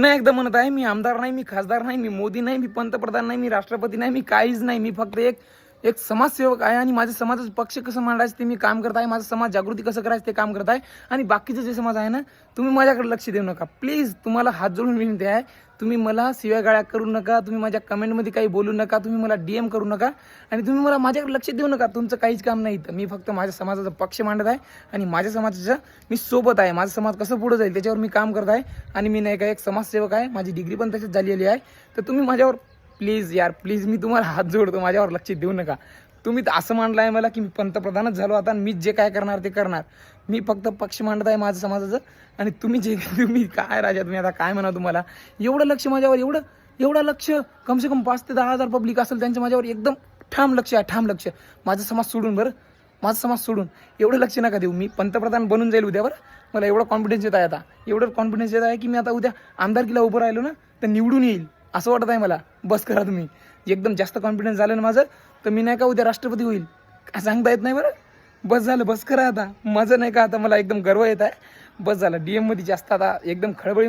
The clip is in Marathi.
पुन्हा एकदा म्हणत आहे, मी आमदार नाही, मी खासदार नाही, मी मोदी नाही, मी पंतप्रधान नाही, मी राष्ट्रपती नाही, मी काहीच नाही. मी फक्त एक एक समाजसेवक आहे आणि माझ्या समाजाचं पक्ष कसं मांडायचं ते मी काम करत आहे. माझा समाज जागृती कसं करायचं ते काम करत आहे. आणि बाकीचे जे समाज आहे ना, तुम्ही माझ्याकडे लक्ष देऊ नका प्लीज. तुम्हाला हात जोडून विनंती आहे, तुम्ही मला शिव्यागाळ्या करू नका, तुम्ही माझ्या कमेंटमध्ये काही बोलू नका, तुम्ही मला DM करू नका आणि तुम्ही मला माझ्याकडे लक्ष देऊ नका. तुमचं काहीच काम नाही इथं. मी फक्त माझ्या समाजाचा पक्ष मांडत आहे आणि माझ्या समाजाच्या मी सोबत आहे. माझा समाज कसं पुढे जाईल त्याच्यावर मी काम करत आहे आणि मी नाही का एक समाजसेवक आहे. माझी डिग्री पण तशीच झालेली आहे. तर तुम्ही माझ्यावर प्लीज यार प्लीज, मी तुम्हाला हात जोडतो, माझ्यावर लक्ष देऊ नका. तुम्ही तर असं मांडलं आहे मला की मी पंतप्रधानच झालो आता आणि मीच जे काय करणार ते करणार. मी फक्त पक्ष मांडत आहे माझं समाजाचं आणि तुम्ही जे तुम्ही काय राजा, तुम्ही आता काय म्हणा, तुम्हाला एवढं लक्ष माझ्यावर, एवढं लक्ष, कमसे कम 5 ते 10 हजार पब्लिक असेल त्यांचं माझ्यावर एकदम ठाम लक्ष आहे, ठाम लक्ष. माझा समाज सोडून बरं, माझा समाज सोडून एवढं लक्ष नका देऊ. मी पंतप्रधान बनून जाईल उद्या बरं. मला एवढा कॉन्फिडन्स येत आहे आता, एवढं कॉन्फिडन्स येत आहे की मी आता उद्या आमदारकीला उभं राहिलो ना तर निवडून येईल असं वाटत आहे मला. बस करा तुम्ही. एकदम जास्त कॉन्फिडन्स झालं ना माझं तर मी नाही का उद्या राष्ट्रपती होईल, काय सांगता येत नाही बरं. बस झालं, बस करा आता. माझं नाही का आता मला एकदम गर्व येत आहे. बस झालं. DM मध्ये जास्त आता एकदम खळबळी